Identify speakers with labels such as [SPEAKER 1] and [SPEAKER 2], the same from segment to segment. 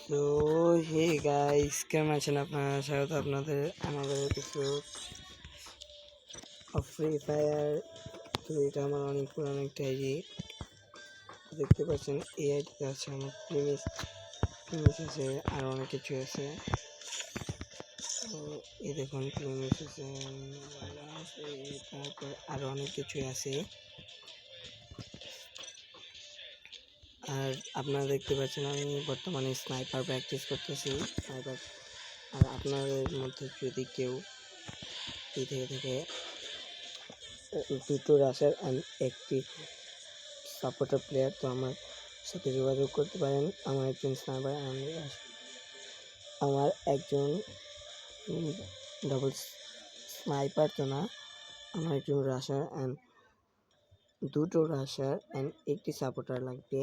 [SPEAKER 1] তো hey guys, কেমন আছেন আপনারা? স্বাগত আপনাদের আমাদের কিছু ফ্রি ফায়ার। তো এটা আমার অনেক পুরানো একটা আইডি, দেখতে পাচ্ছেন। এই আইডিতে আছে আমার প্রিমিস আছে, আর অনেক কিছু আছে। তো এই দেখুন প্রিমিস আছে, তারপর আরও অনেক কিছুই আছে। আর আপনারা দেখতে পাচ্ছেন আমি বর্তমানে স্নাইপার প্র্যাকটিস করতেছি। স্নাইপার। আর আপনাদের মধ্যে যদি কেউ থেকে দুটো রাশার অ্যান্ড একটি সাপোর্টার প্লেয়ার, তো আমার সাথে যোগাযোগ করতে পারেন। আমার একজন স্নাইপার, আমার একজন ডাবল স্নাইপার তো না, আমার একজন রাশার অ্যান্ড দুটো রাশার অ্যান্ড একটি সাপোর্টার লাগবে।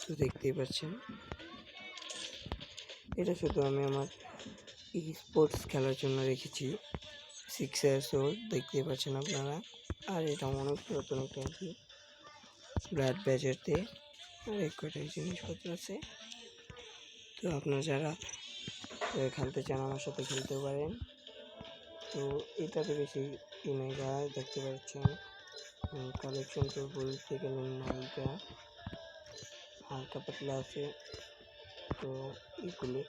[SPEAKER 1] তো দেখতেই পাচ্ছেন, এটা শুধু আমি আমার স্পোর্টস খেলার জন্য রেখেছি। 6 years old, দেখতেই পাচ্ছেন আপনারা। আর এটা অনেক পুরাতন একটা ব্লাড ব্যাজেরতে অনেক কটাই জিনিসপত্র আছে। তো আপনারা যারা খেলতে চান আমার সাথে খেলতে পারেন। তো এটাতে বেশি নায়িকা দেখতে পাচ্ছেন। কালেকশন তো বলতে গেলেন নায়িকা হালকা পাতলা আছে। তো এগুলো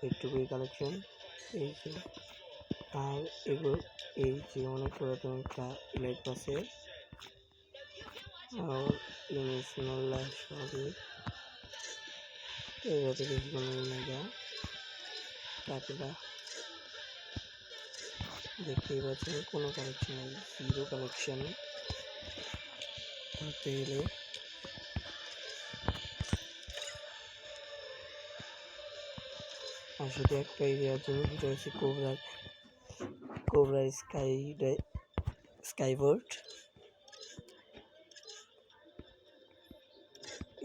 [SPEAKER 1] একটুকুই কালেকশন। এই যে আর এগুলো এই যে অনেক পুরাতন একটা ইলাইট আছে। আর ইমোশনাল সবই এটাতে বেশি কোনো নায়িকা কাতলা দেখতেই পাচ্ছেন। কোনো কালেকশন নেই, জিরো কালেকশন ধরতে গেলে। আর শুধু একটা এরিয়ার জন্য যেটা হচ্ছে কোবরা স্কাইবোর্ড।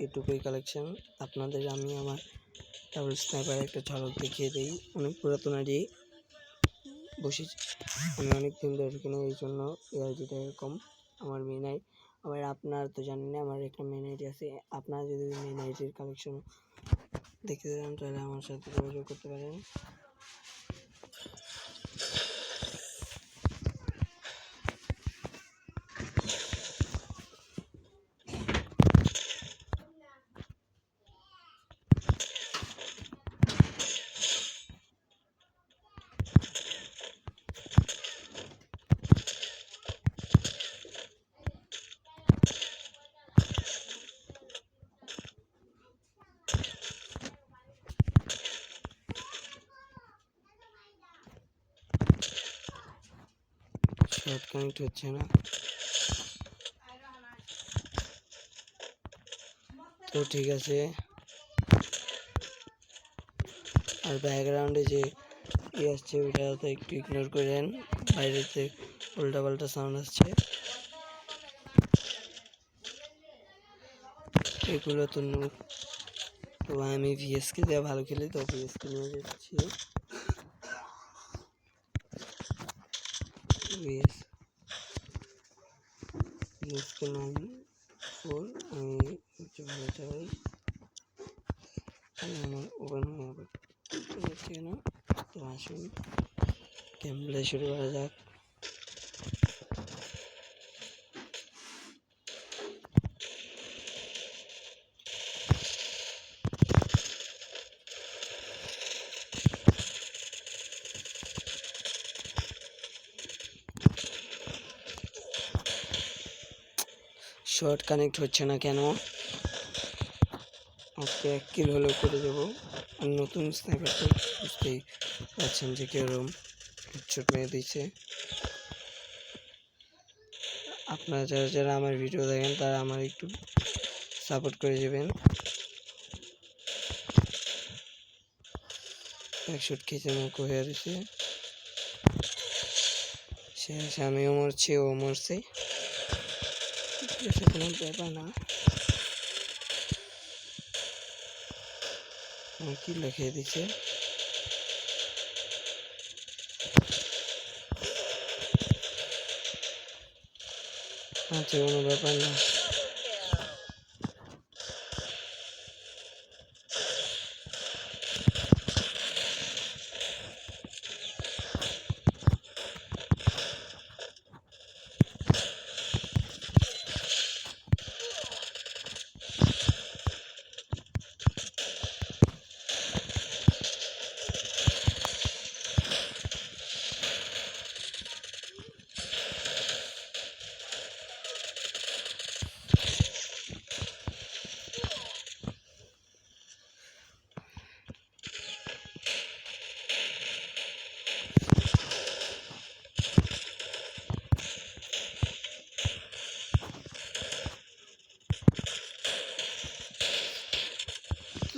[SPEAKER 1] এটুকুই কালেকশন। আপনাদের আমি আমার ডাবল স্নাইপার একটা ঝলক দেখিয়ে দিই। অনেক পুরাতন আইডি, বসেছি আমি অনেক দিন ধরে কিনা, এই জন্য এই আইডিটা এরকম আমার মেন আইডি। আবার আপনার তো জানেন না আমার একটা মেন আইডি আছে। আপনারা যদি মেন আইডির কালেকশন দেখতে চান তাহলে আমার সাথে যোগাযোগ করতে পারেন। শর্ট কানেক্ট হচ্ছে না, তো ঠিক আছে। আর ব্যাকগ্রাউন্ডে যে আসছে ওইটা তো একটু ইগনোর করেন, বাইরেতে উল্টাপাল্টা সাউন্ড আসছে। এগুলো তো তো আমি ভিএসকে দিয়ে ভালো খেলি, তো ভিএসকে নিয়ে যাচ্ছি। ভিএসকে 9-4 আমি হচ্ছে ভালো চাই। আমার ওখানে আবার যাচ্ছে না। তো আসুন গেম প্লে শুরু করা যাক। শর্ট কানেক্ট হচ্ছে না কেন? আজকে 1 কিল হলেও করে দেবো। আর নতুন স্নাইপার তো বুঝতেই পারছেন যে কিরকম হেডশট মেরে দিচ্ছে। আপনারা যারা যারা আমার ভিডিও দেখেন তারা আমার একটু সাপোর্ট করে যাবেন। 1 শট খেয়েছে, মুখ হয়ে রয়েছে। শেষ আমিও মরছি, ও মরছে, কোনো ব্যাপার না। কি লিখে দিচ্ছে, আচ্ছা কোনো ব্যাপার না।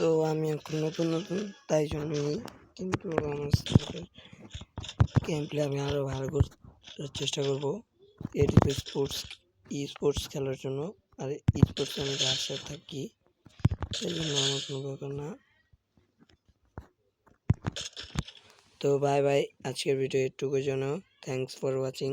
[SPEAKER 1] তো আমি এখন নতুন নতুন তাই জন্যই, কিন্তু আমার গেম প্লে আমি আরও ভালো করার চেষ্টা করবো এটিতে স্পোর্টস খেলার জন্য। আর স্পোর্টস আমি রাশিয়া থাকি, সেই জন্য আমার কোনো ব্যাপার না। তো বাই বাই, আজকের ভিডিও এটুকুর জন্য। Thanks for watching.